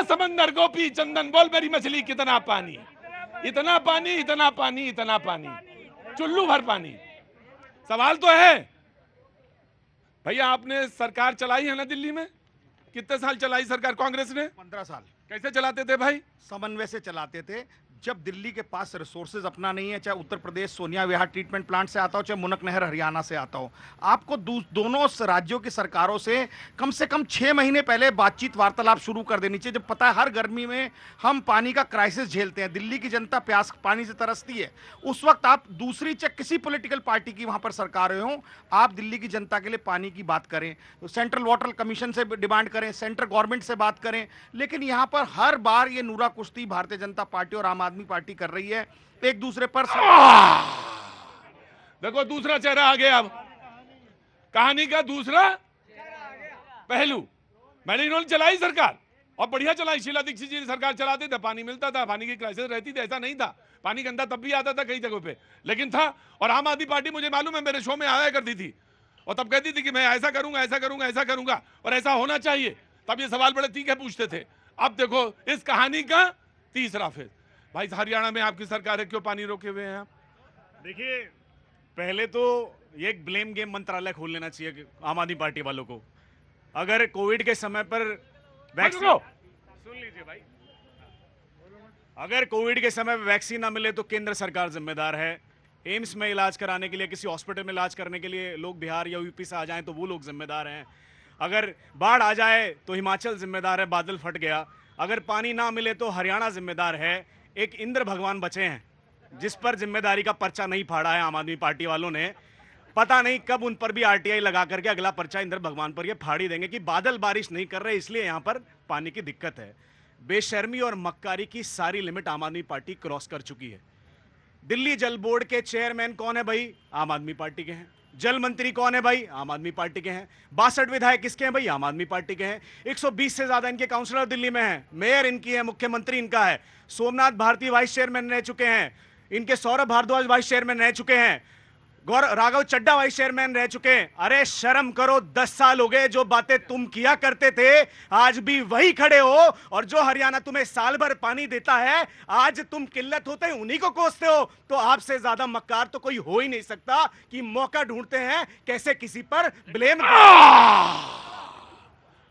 समंदर गोपी चंदन बोल मेरी मछली कितना पानी, इतना पानी इतना पानी इतना पानी, चुल्लू भर पानी। सवाल तो है भैया, आपने सरकार चलाई है ना दिल्ली में, कितने साल चलाई सरकार कांग्रेस ने? 15 साल। कैसे चलाते थे भाई? समन्वय से चलाते थे। जब दिल्ली के पास रिसोर्सेज अपना नहीं है, चाहे उत्तर प्रदेश सोनिया विहार ट्रीटमेंट प्लांट से आता हो, चाहे मुनक नहर हरियाणा से आता हो, आपको दोनों राज्यों की सरकारों से कम 6 महीने पहले बातचीत वार्तालाप शुरू कर देनी चाहिए। जब पता है हर गर्मी में हम पानी का क्राइसिस झेलते हैं, दिल्ली की जनता प्यास पानी से तरसती है, उस वक्त आप दूसरी चाहे किसी पॉलिटिकल पार्टी की वहां पर सरकार हो, आप दिल्ली की जनता के लिए पानी की बात करें, सेंट्रल वाटर कमीशन से डिमांड करें, सेंट्रल गवर्नमेंट से बात करें। लेकिन यहां पर हर बार ये नूरा कुश्ती भारतीय जनता पार्टी और आम आदमी पार्टी कर रही है, एक दूसरे पर। देखो दूसरा चेहरा आ गया, अब कहानी का दूसरा पहलू। मैंने इन्होंने चलाई सरकार और बढ़िया चलाई, शीला दीक्षित जी ने सरकार चलाते थे, पानी मिलता था, पानी की क्राइसिस रहती थी, ऐसा नहीं था, पानी गंदा तब भी आता था कई जगहों पे, लेकिन था। और आम आदमी पार्टी मुझे मालूम है मेरे शो में आया करती थी और तब कहती थी कि मैं ऐसा करूंगा ऐसा करूंगा ऐसा करूंगा और ऐसा होना चाहिए, तब ये सवाल बड़े तीखे पूछते थे। अब देखो इस कहानी का तीसरा फेज। भाई हरियाणा में आपकी सरकार है, क्यों पानी रोके हुए हैं आप? देखिए, पहले तो ये एक ब्लेम गेम मंत्रालय खोल लेना चाहिए आम आदमी पार्टी वालों को। अगर कोविड के समय पर वैक्सीन, सुन लीजिए भाई, अगर कोविड के समय में वैक्सीन ना मिले तो केंद्र सरकार जिम्मेदार है। एम्स में इलाज कराने के लिए, किसी हॉस्पिटल में इलाज करने के लिए लोग बिहार या यूपी से आ जाएं तो वो लोग जिम्मेदार हैं। अगर बाढ़ आ जाए तो हिमाचल जिम्मेदार है, बादल फट गया। अगर पानी ना मिले तो हरियाणा जिम्मेदार है। एक इंद्र भगवान बचे हैं जिस पर जिम्मेदारी का पर्चा नहीं फाड़ा है आम आदमी पार्टी वालों ने। पता नहीं कब उन पर भी आरटीआई लगा करके अगला पर्चा इंद्र भगवान पर ये फाड़ी देंगे कि बादल बारिश नहीं कर रहे इसलिए यहां पर पानी की दिक्कत है। बेशर्मी और मक्कारी की सारी लिमिट आम आदमी पार्टी क्रॉस कर चुकी है। दिल्ली जल बोर्ड के चेयरमैन कौन है भाई? आम आदमी पार्टी के हैं। जल मंत्री कौन है भाई? आम आदमी पार्टी के हैं। 62 विधायक किसके हैं भाई? आम आदमी पार्टी के हैं। 120 से ज्यादा इनके काउंसलर दिल्ली में हैं। मेयर इनकी है, मुख्यमंत्री इनका है। सोमनाथ भारती वाइस चेयरमैन रह चुके हैं इनके, सौरभ भारद्वाज वाइस चेयरमैन रह चुके हैं, राघव चड्डा वाइस चेयरमैन रह चुके हैं। अरे शर्म करो, 10 साल हो गए, जो बातें तुम किया करते थे आज भी वही खड़े हो, और जो हरियाणा तुम्हें साल भर पानी देता है आज तुम किल्लत होते हैं उन्हीं को कोसते हो। तो आपसे ज्यादा मक्कार तो कोई हो ही नहीं सकता कि मौका ढूंढते हैं कैसे किसी पर ब्लेम।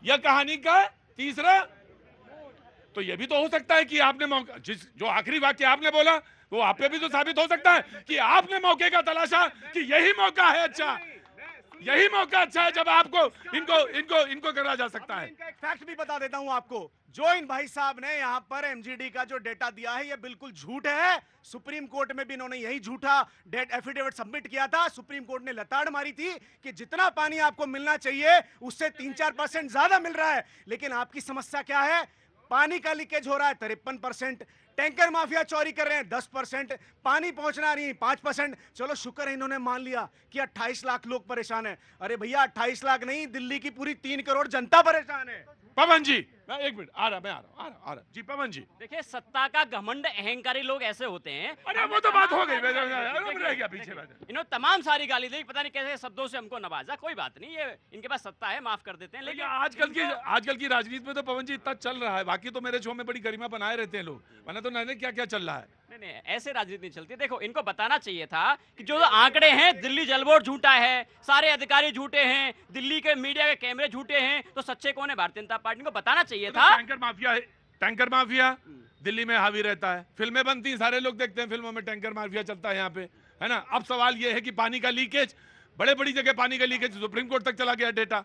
यह कहानी का तीसरा। तो यह भी तो हो सकता है कि आपने मौका, जो आखिरी वाक्य आपने बोला वो आप पे भी तो साबित हो सकता है कि आपने मौके का तलाशा कि यही मौका है अच्छा, यही मौका अच्छा है जब आपको इनको करा जा सकता है। इनका एक फैक्ट भी बता देता हूं आपको, जो इन भाई साहब ने यहां पर एमजीडी का जो डेटा दिया है ये बिल्कुल झूठ है। सुप्रीम कोर्ट में भी इन्होंने यही झूठा एफिडेविट सबमिट किया था। सुप्रीम कोर्ट ने लताड़ मारी थी कि जितना पानी आपको मिलना चाहिए उससे 3-4% ज्यादा मिल रहा है। लेकिन आपकी समस्या क्या है? पानी का लीकेज हो रहा है 53%, टैंकर माफिया चोरी कर रहे हैं 10%, पानी पहुंचना नहीं 5%। चलो शुक्र है इन्होंने मान लिया कि 28 लाख लोग परेशान हैं। अरे भैया 28 लाख नहीं, दिल्ली की पूरी 3 करोड़ जनता परेशान है। पवन जी, मैं एक मिनट आ रहा जी। पवन जी, देखिए, सत्ता का घमंड अहंकारी लोग ऐसे होते हैं। अरे वो तो बात हो गई, रह गया पीछे। इन्होंने तमाम सारी गाली दी, पता नहीं कैसे शब्दों से हमको नवाजा। कोई बात नहीं, ये इनके पास सत्ता है, माफ कर देते हैं। लेकिन आजकल की राजनीति में तो पवन जी इतना चल रहा है, बाकी तो मेरे शो में बड़ी गरिमा बनाए रहते हैं लोग, वरना तो नहीं क्या क्या चल रहा है। नहीं, ऐसे राजनीति नहीं चलती। देखो, इनको बताना चाहिए था कि जो आंकड़े हैं, दिल्ली जल बोर्ड झूठा है, सारे अधिकारी झूठे हैं, दिल्ली के मीडिया के कैमरे झूठे हैं, तो सच्चे कौन है? भारतीय जनता पार्टी को बताना चाहिए था। टैंकर माफिया दिल्ली में हावी रहता है, फिल्में बनती, सारे लोग देखते हैं, फिल्मों में टैंकर माफिया चलता है यहाँ पे, है ना। अब सवाल ये है कि पानी का लीकेज, बड़ी जगह पानी का लीकेज सुप्रीम कोर्ट तक चला गया डेटा।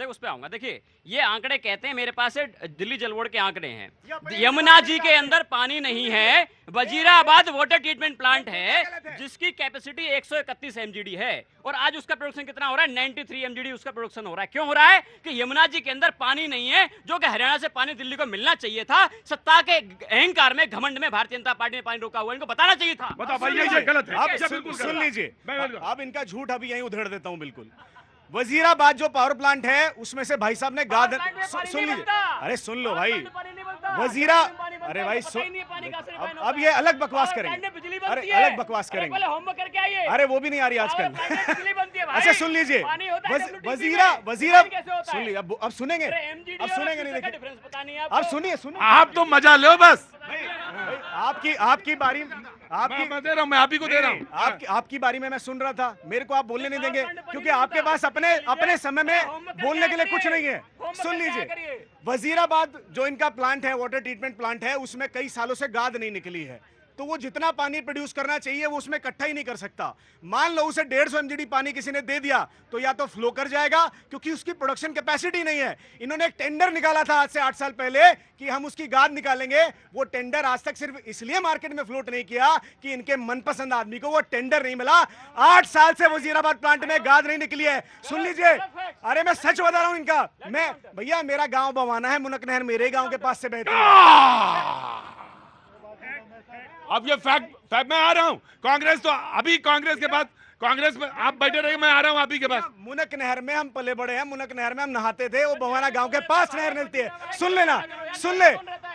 उस पे आऊंगा। देखिए, ये आंकड़े कहते हैं, मेरे पास दिल्ली जल बोर्ड के आंकड़े हैं, यमुना जी के अंदर पानी नहीं है। वजीराबाद वाटर ट्रीटमेंट प्लांट है जिसकी कैपेसिटी 131 एमजीडी है और आज उसका प्रोडक्शन कितना हो रहा है? 93 एमजीडी उसका प्रोडक्शन हो रहा है। क्यों हो रहा है? कि यमुना जी के अंदर पानी नहीं है, जो कि हरियाणा से पानी दिल्ली को मिलना चाहिए था। सत्ता के अहंकार में, घमंड में भारतीय जनता पार्टी ने पानी रोका हुआ, इनको बताना चाहिए था। बताओ भाई, ये गलत है। आप सुन लीजिए, अब इनका झूठ अभी यहीं उधेड़ देता हूं। बिल्कुल, वजीराबाद जो पावर प्लांट है उसमें से भाई साहब ने सुन लीजिए, अरे सुन लो भाई, वजीरा, अरे भाई अब ये अलग बकवास करेंगे, अरे अलग बकवास करेंगे, अरे वो भी नहीं आ रही आजकल। अच्छा सुन लीजिए, वजीरा सुन लीजिए, अब सुनेंगे नहीं, देखिए पानी आप सुनिए सुनिए आप तो मजा लो बस। आपकी बारी मैं दे रहा हूँ, मैं आप ही को दे रहा हूँ। आपकी बारी में मैं सुन रहा था, मेरे को आप बोलने नहीं देंगे क्योंकि आपके पास अपने समय में बोलने के लिए कुछ नहीं है। सुन लीजिए, वजीराबाद जो इनका प्लांट है, वाटर ट्रीटमेंट प्लांट है, उसमें कई सालों से गाद नहीं निकली है, तो वो जितना पानी प्रोड्यूस करना चाहिए वो उसमें इकट्ठा ही नहीं कर सकता। मान लो उसे 150 एमजीडी पानी किसी ने दे दिया तो या तो फ्लो कर जाएगा क्योंकि उसकी प्रोडक्शन कैपेसिटी नहीं है। इन्होंने एक टेंडर निकाला था आज से 8 साल पहले कि हम उसकी गाद निकालेंगे। वो टेंडर आज तक सिर्फ इसलिए मार्केट में फ्लोट नहीं किया कि इनके मनपसंद आदमी को वो टेंडर नहीं मिला। 8 साल से वजीराबाद प्लांट में गाद नहीं निकली है। सुन लीजिए, अरे मैं सच बता रहा हूं इनका। मैं भैया, मेरा गांव बवाना है, मुनक नहर मेरे गांव के पास से बहती है। अब ये फैक्ट मैं आ रहा हूं। कांग्रेस तो अभी कांग्रेस के बाद, कांग्रेस में आप बैठे रहिए, मैं आ रहा हूं आप ही के पास। मुनक नहर में हम पले बड़े हैं, मुनक नहर में हम नहाते थे, वो बवाना गांव के पास नहर मिलती है। सुन लेना, सुन ले,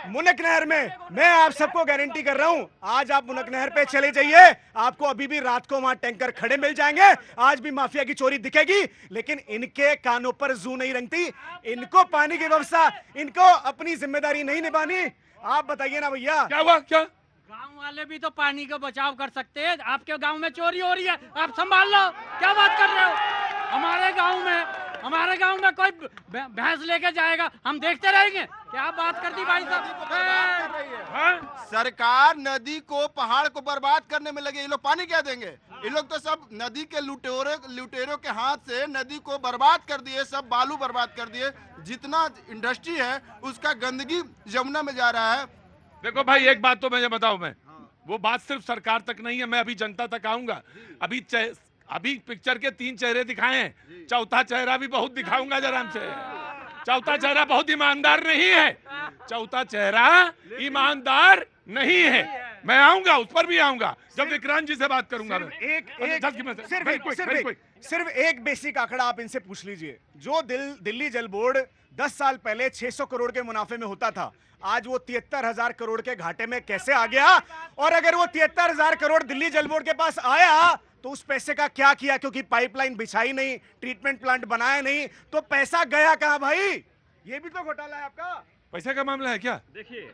मुनक नहर में मैं आप सबको गारंटी कर रहा हूं, आज आप मुनक नहर पे चले जाइए, आपको अभी भी रात को वहां टैंकर खड़े मिल जाएंगे, आज भी माफिया की चोरी दिखेगी, लेकिन इनके कानों पर जू नहीं रंगती। इनको पानी की व्यवस्था, इनको अपनी जिम्मेदारी नहीं निभानी। आप बताइए ना भैया, क्या हुआ? क्या गांव वाले भी तो पानी का बचाव कर सकते हैं। आपके गांव में चोरी हो रही है, आप संभाल लो। क्या बात कर रहे हो? हमारे गांव में कोई भैंस लेके जाएगा, हम देखते रहेंगे? क्या बात कर दी भाई साहब। सरकार नदी को, पहाड़ को बर्बाद करने में लगे। ये लोग पानी क्या देंगे? ये लोग तो सब नदी के लुटेरों के हाथ से नदी को बर्बाद कर दिए, सब बालू बर्बाद कर दिए। जितना इंडस्ट्री है उसका गंदगी यमुना में जा रहा है। देखो भाई, एक बात तो मुझे बताऊं, मैं वो बात सिर्फ सरकार तक नहीं है, मैं अभी जनता तक आऊंगा। अभी पिक्चर के 3 चेहरे दिखाए हैं, चौथा चेहरा भी बहुत दिखाऊंगा जरा हमसे। चौथा चेहरा बहुत ईमानदार नहीं है, चौथा चेहरा ईमानदार नहीं है। मैं आऊंगा, उस पर भी आऊंगा जब विक्रांत जी से बात करूंगा। सिर्फ एक बेसिक आंकड़ा आप इनसे पूछ लीजिए। जो दिल्ली जल बोर्ड 10 साल पहले 600 करोड़ के मुनाफे में होता था, आज वो 73,000 करोड़ के घाटे में कैसे आ गया? और अगर वो 73,000 करोड़ दिल्ली जल बोर्ड के पास आया तो उस पैसे का क्या किया? क्योंकि पाइपलाइन बिछाई नहीं, ट्रीटमेंट प्लांट बनाया नहीं, तो पैसा गया कहां भाई? ये भी तो घोटाला है आपका। पैसे का मामला है क्या? देखिए,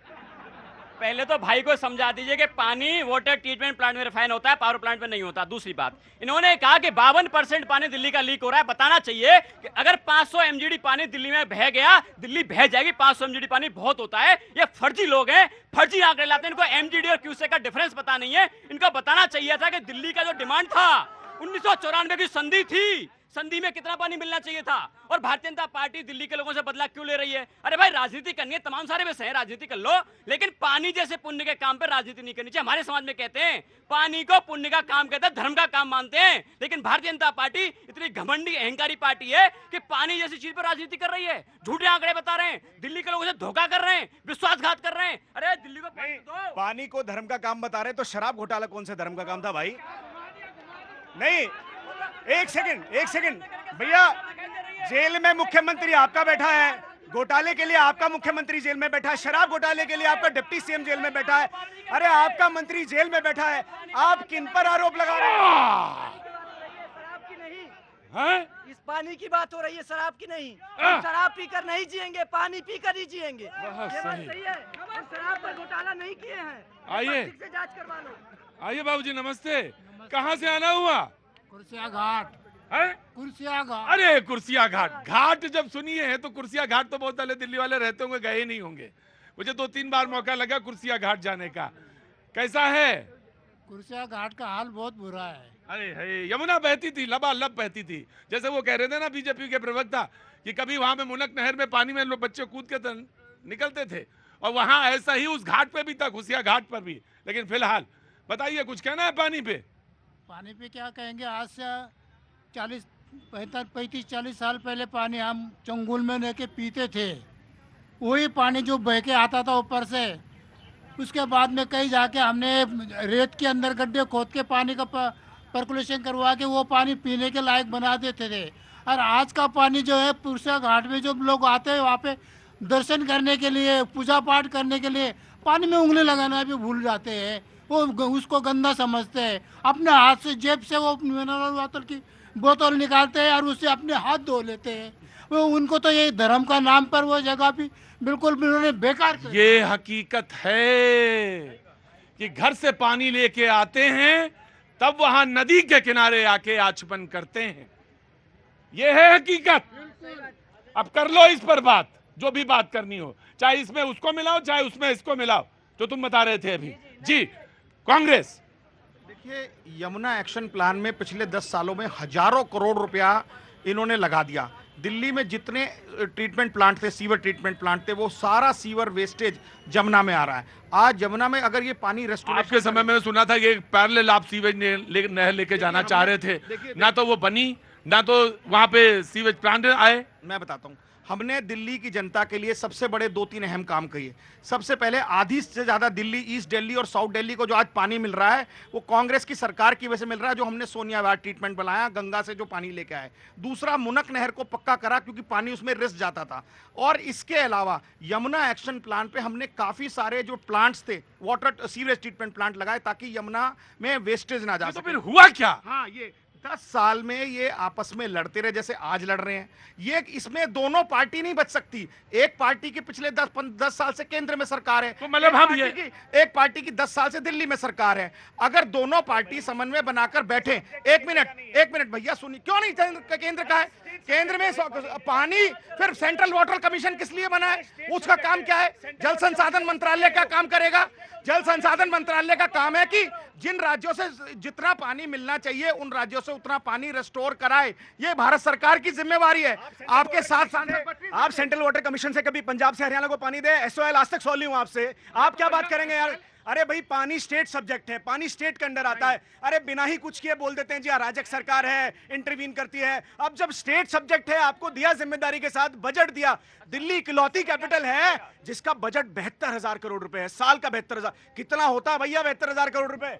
पहले तो भाई को समझा दीजिए कि पानी वाटर ट्रीटमेंट प्लांट में रिफाइन होता है, पावर प्लांट में नहीं होता। दूसरी बात, इन्होंने कहा कि 52% पानी दिल्ली का लीक हो रहा है। बताना चाहिए कि अगर 500 एमजीडी पानी दिल्ली में बह गया, दिल्ली बह जाएगी। 500 एमजीडी पानी बहुत होता है। ये फर्जी लोग हैं, फर्जी आंकड़े लाते हैं। इनको एमजीडी और क्यूसेक का डिफरेंस पता नहीं है। इनको बताना चाहिए था कि दिल्ली का जो डिमांड था, 1994 की संधि थी, संधि में कितना पानी मिलना चाहिए था। और भारतीय जनता पार्टी दिल्ली के लोगों से बदला क्यों ले रही है? अरे भाई, राजनीति करनी है, तमाम सारे विषय हैं, राजनीति कर लो, लेकिन पानी जैसे पुण्य के काम पर राजनीति नहीं करनी चाहिए। हमारे समाज में कहते हैं पानी को पुण्य का काम कहते हैं, धर्म का काम मानते हैं, लेकिन भारतीय जनता पार्टी इतनी घमंडी अहंकारी पार्टी है कि पानी जैसी चीज पर राजनीति कर रही है। झूठे आंकड़े बता रहे हैं, दिल्ली के लोगों से धोखा कर रहे हैं, विश्वासघात कर रहे हैं। अरे दिल्ली को पानी को धर्म का काम बता रहे, तो शराब घोटाला कौन सा धर्म का काम था भाई? नहीं, एक सेकंड भैया, जेल में मुख्यमंत्री आपका बैठा है, घोटाले के लिए आपका मुख्यमंत्री जेल में बैठा है, शराब घोटाले के लिए आपका डिप्टी सीएम जेल में बैठा है। अरे आपका मंत्री जेल में बैठा है, आप किन पर आरोप लगा रहे हैं? शराब की नहीं हैं? इस पानी की बात हो रही है, शराब की नहीं। हम शराब पीकर नहीं जिएंगे, पानी पीकर ही जिएंगे। ये बात सही है। हम शराब पर घोटाला नहीं किए हैं। आइए, से जांच करवा लो। आइए बाबूजी, नमस्ते। कहाँ से आना हुआ? कुर्सिया घाट। कुर्सिया घाट। अरे कुर्सिया घाट, घाट जब सुनिए है तो कुर्सिया घाट तो बहुत सारे दिल्ली वाले रहते होंगे, गए नहीं होंगे। मुझे 2-3 बार मौका लगा कुर्सिया घाट जाने का। कैसा है? कुर्सिया घाट का हाल बहुत बुरा है। अरे यमुना बहती थी, लबालब बहती थी। जैसे वो कह रहे थे ना बीजेपी के प्रवक्ता कि कभी वहां में मुनक नहर में पानी में लोग बच्चे कूद के निकलते थे, और वहां ऐसा ही उस घाट पे भी था, कुर्सिया घाट पर भी। लेकिन फिलहाल बताइए, कुछ कहना है पानी पे? पानी पे क्या कहेंगे? आज से 35-40 साल पहले पानी हम चंगुल में लेके पीते थे, वही पानी जो बह के आता था ऊपर से। उसके बाद में कहीं जाके हमने रेत के अंदर गड्ढे खोद के पानी का पर्कुलेशन करवा के वो पानी पीने के लायक बना देते थे। और आज का पानी जो है, पुरसा घाट में जो लोग आते हैं वहाँ पे दर्शन करने के लिए, पूजा पाठ करने के लिए, पानी में उंगली लगाना भी भूल जाते हैं। वो उसको गंदा समझते हैं। अपने हाथ से जेब से वो मिनरल वाटर की बोतल निकालते हैं और उससे अपने हाथ धो लेते हैं। वो उनको तो ये धर्म का नाम पर वो जगह भी बिल्कुल उन्होंने बेकार कर ये हकीकत है कि घर से पानी लेके आते हैं, तब वहां नदी के किनारे आके आचमन करते हैं। ये है हकीकत। अब कर लो इस पर बात, जो भी बात करनी हो, चाहे इसमें उसको मिलाओ, चाहे उसमें इसको मिलाओ, जो तुम बता रहे थे अभी। जी, कांग्रेस। देखिए, यमुना एक्शन प्लान में पिछले 10 सालों में हजारों करोड़ रुपया इन्होंने लगा दिया। दिल्ली में जितने ट्रीटमेंट प्लांट थे, सीवर ट्रीटमेंट प्लांट थे, वो सारा सीवर वेस्टेज जमुना में आ रहा है। आज जमुना में अगर ये पानी रेस्टोरेशन आपके समय में सुना था कि पैरेलल आप सीवेज नहर लेके जाना चाह रहे थे, ना तो वो बनी, ना तो वहां पे सीवेज प्लांट आए। मैं बताता हूं, हमने दिल्ली की जनता के लिए सबसे बड़े 2-3 अहम काम किए। सबसे पहले आधी से ज्यादा दिल्ली, ईस्ट दिल्ली और साउथ दिल्ली को जो आज पानी मिल रहा है, वो कांग्रेस की सरकार की वजह से मिल रहा है, जो हमने सोनिया वाटर ट्रीटमेंट बनाया, गंगा से जो पानी लेके आए। दूसरा, मुनक नहर को पक्का करा, क्योंकि पानी उसमें रिस जाता था। और इसके अलावा यमुना एक्शन प्लान पे हमने काफी सारे जो प्लांट्स थे, वाटर सीवरेज ट्रीटमेंट प्लांट लगाए, ताकि यमुना में वेस्टेज ना जा तो सके। फिर हुआ क्या? हाँ, ये 10 साल में ये आपस में लड़ते रहे, जैसे आज लड़ रहे हैं। ये इसमें दोनों पार्टी नहीं बच सकती। एक पार्टी की पिछले 10 साल से केंद्र में सरकार है, तो मतलब हम ये एक पार्टी की 10 साल से दिल्ली में सरकार है। अगर दोनों पार्टी समन्वय बनाकर बैठे, एक मिनट भैया सुनिए, क्यों नहीं केंद्र का है? केंद्र में पानी, फिर सेंट्रल वाटर कमीशन किस लिए बना है? उसका काम क्या है? जल संसाधन मंत्रालय क्या काम करेगा? जल संसाधन मंत्रालय का काम है कि जिन राज्यों से जितना पानी मिलना चाहिए, उन राज्यों से उतना पानी रिस्टोर कराए। ये भारत सरकार की जिम्मेवारी है। आपके साथ आप सेंट्रल वाटर कमीशन से कभी पंजाब से हरियाणा को पानी दे? एसओएल आज तक सॉल्व हूं आपसे, आप क्या बात करेंगे यार? अरे भाई, पानी स्टेट सब्जेक्ट है, पानी स्टेट के अंडर आता है। अरे बिना ही कुछ किए बोल देते हैं जी अराजक सरकार है, इंटरवीन करती है। अब जब स्टेट सब्जेक्ट है, आपको दिया जिम्मेदारी के साथ, बजट दिया। दिल्ली इकलौती कैपिटल है जिसका बजट 72,000 करोड़ रुपए है, साल का 72,000। कितना होता है भैया 72,000 करोड़ रुपए?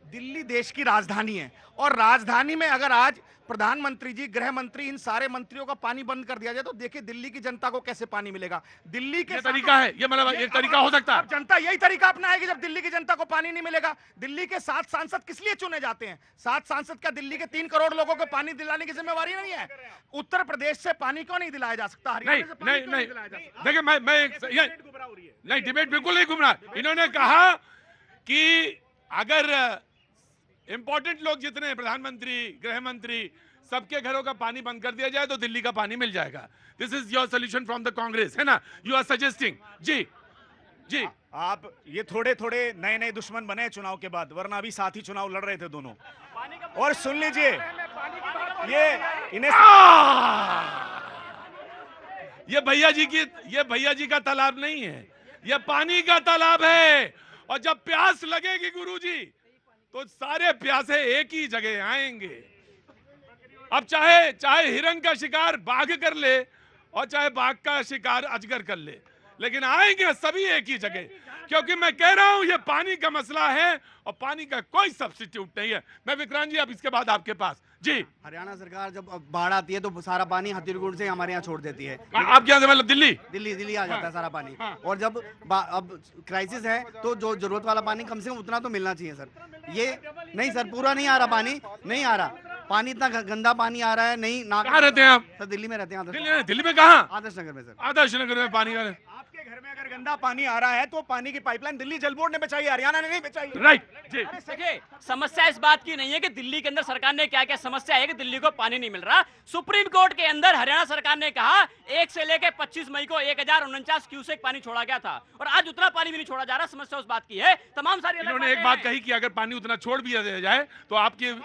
दिल्ली देश की राजधानी है, और राजधानी में अगर आज प्रधानमंत्री जी, गृह मंत्री, इन सारे मंत्रियों का पानी बंद कर दिया जाए, तो देखिए दिल्ली की जनता को कैसे पानी मिलेगा। दिल्ली के तरीका है ये, मतलब एक तरीका हो सकता है। अब जनता यही तरीका अपनाएगी जब दिल्ली की जनता को पानी नहीं मिलेगा। दिल्ली के 7 सांसद किस लिए चुने जाते हैं? 7 सांसद क्या दिल्ली के 3 करोड़ लोगों को पानी दिलाने की जिम्मेवारी नहीं है? उत्तर प्रदेश से पानी क्यों नहीं दिलाया जा सकता? हरियाणा से पानी क्यों नहीं दिलाया जा सकता? देखिए, नहीं, डिबेट बिल्कुल नहीं घूम रहा। इन्होंने कहा कि अगर इंपॉर्टेंट लोग जितने हैं, प्रधानमंत्री, गृह मंत्री, सबके घरों का पानी बंद कर दिया जाए तो दिल्ली का पानी मिल जाएगा। This is your solution from the Congress, है ना? You are suggesting. जी आप ये थोड़े थोड़े नए नए दुश्मन बने चुनाव के बाद, वरना अभी साथ ही चुनाव लड़ रहे थे दोनों। और सुन लीजिए, ये इन्हें ये भैया जी का तालाब नहीं है, ये पानी का तालाब है। और जब प्यास लगेगी गुरुजी, तो सारे प्यासे एक ही जगह आएंगे। अब चाहे हिरन का शिकार बाघ कर ले, और चाहे बाघ का शिकार अजगर कर ले, लेकिन आएंगे सभी एक ही जगह। क्योंकि मैं कह रहा हूं, ये पानी का मसला है, और पानी का कोई सब्स्टिट्यूट नहीं है। मैं विक्रांत जी, अब इसके बाद आपके पास। जी, हरियाणा सरकार जब बाढ़ आती है तो सारा पानी हथीरगुंड से हमारे यहाँ छोड़ देती है। आपके यहाँ से मतलब दिल्ली आ जाता है सारा पानी। और जब अब क्राइसिस है तो जो जरूरत वाला पानी कम से कम उतना तो मिलना चाहिए सर। ये नहीं सर, पूरा नहीं आ रहा पानी, नहीं आ रहा पानी, इतना गंदा पानी आ रहा है। नहीं ना, कहाँ रहते हैं आप? सर दिल्ली में रहते हैं। दिल्ली में कहाँ? आदर्श नगर में सर। आदर्श नगर में पानी का। आपके घर में अगर गंदा पानी आ रहा है तो पानी की पाइपलाइन दिल्ली जल बोर्ड ने बिछाई, हरियाणा ने नहीं बिछाई। राइट जी। देखिए, समस्या इस बात की नहीं है कि दिल्ली के अंदर सरकार ने क्या क्या समस्या है कि दिल्ली को पानी नहीं मिल रहा। सुप्रीम कोर्ट के अंदर हरियाणा सरकार ने कहा 1 से लेकर 25 मई को 1049 क्यूसेक पानी छोड़ा गया था, और आज उतना पानी भी नहीं छोड़ा जा रहा। समस्या उस बात की है। तमाम सारी इन्होंने एक बात कही कि अगर पानी उतना छोड़ भी दिया जाए तो आपकी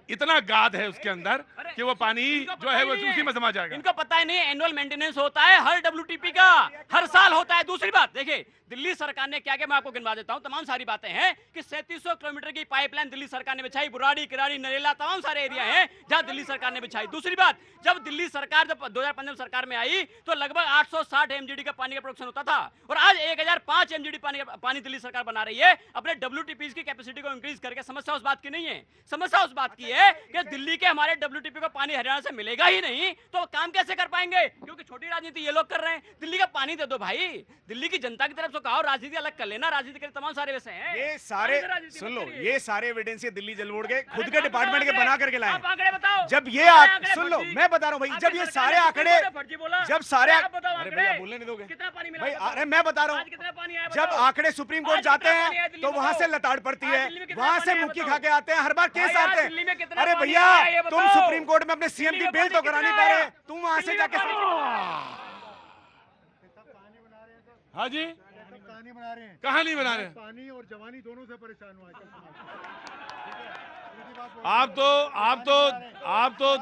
इतना गाद है उसके अंदर कि वो पानी जो है वो उसी में समा जाएगा। इनको पता ही नहीं, एनुअल मेंटेनेंस होता है हर WTP का, हर साल होता है। दूसरी बात देखिए, दिल्ली सरकार ने क्या क्या, मैं आपको गिनवा देता हूं, तमाम सारी बातें हैं कि 3700 किलोमीटर की पाइपलाइन दिल्ली सरकार ने बिछाई। बुराड़ी, किराड़ी, नरेला, तमाम सारे एरिया हैं जहां दिल्ली सरकार ने बिछाई। दूसरी बात, जब दिल्ली सरकार 2015 सरकार में आई तो लगभग 860 MGD का पानी का प्रोडक्शन होता था, और आज 1005 MGD पानी दिल्ली सरकार बना रही है अपने WTPs की कैपेसिटी को इंक्रीज करके। समस्या उस बात की नहीं है, समस्या उस बात की है कि दिल्ली के हमारे WTP को पानी हरियाणा से मिलेगा ही नहीं तो काम कैसे कर पाएंगे? क्योंकि छोटी राजनीति ये लोग कर रहे हैं। दिल्ली का पानी दे दो भाई, दिल्ली की जनता की तरफ से कहो, राजनीति अलग कर लेना, राजनीति के तमाम सारे वैसे हैं। ये सारे सुन लो, ये सारे एविडेंस ये दिल्ली जल बोर्ड के खुद के डिपार्टमेंट के बना करके लाए। आप आंकड़े बताओ। जब ये सुन लो, मैं बता रहा हूँ भाई, जब ये सारे आंकड़े, जब सारे अरे भैया बोलने नहीं दोगे कितना पानी मिला भाई? अरे मैं बता रहा हूँ, कितना पानी आया जब आंकड़े सुप्रीम कोर्ट जाते हैं तो वहां से लताड़ पड़ती है, वहां से मुक्की खा के आते हैं, हर बार केस आते हैं। अरे भैया तुम सुप्रीम कोर्ट में अपने सीएम की बेल तो करा नहीं पा रहे, तुम वहां से जाके हाँ जी, पानी बना रहे हैं, कहाँ नहीं बना रहे? पानी और जवानी दोनों से परेशान हुआ आप तो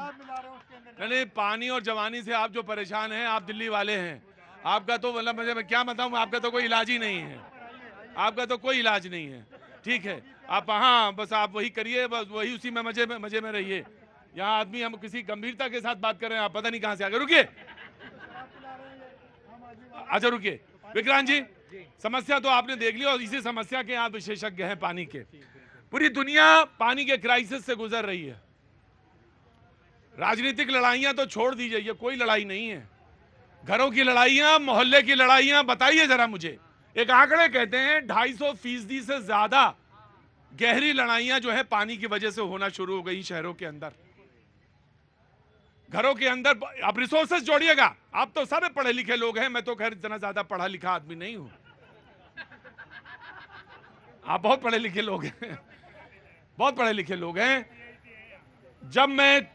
नहीं, पानी और जवानी से आप जो परेशान हैं, आप दिल्ली वाले हैं। आपका तो मतलब मुझे मैं क्या बताऊं, आपका तो कोई इलाज ही नहीं है, आपका तो कोई इलाज नहीं है। ठीक है, आप हाँ बस आप वही करिए, बस वही उसी में मजे में रहिए। यहाँ आदमी हम किसी गंभीरता के साथ बात कर रहे हैं, आप पता नहीं कहाँ से आ गए। रुकिए, अच्छा रुकिए विक्रांत जी, समस्या तो आपने देख ली और इसी समस्या के आप विशेषज्ञ हैं पानी के। पूरी दुनिया पानी के क्राइसिस से गुजर रही है। राजनीतिक लड़ाइयां तो छोड़ दीजिए, ये कोई लड़ाई नहीं है। घरों की लड़ाइयां, मोहल्ले की लड़ाइयां, बताइए जरा मुझे। एक आंकड़े कहते हैं 250% से ज्यादा गहरी लड़ाइयां जो है पानी की वजह से होना शुरू हो गई शहरों के अंदर, घरों के अंदर। आप रिसोर्सेस जोड़िएगा, आप तो सारे पढ़े लिखे लोग हैं, मैं तो खैर इतना ज्यादा पढ़ा लिखा आदमी नहीं हूं, आप बहुत पढ़े लिखे लोग हैं, बहुत पढ़े लिखे लोग हैं। जब मैं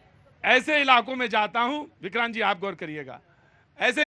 ऐसे इलाकों में जाता हूं, विक्रांत जी आप गौर करिएगा, ऐसे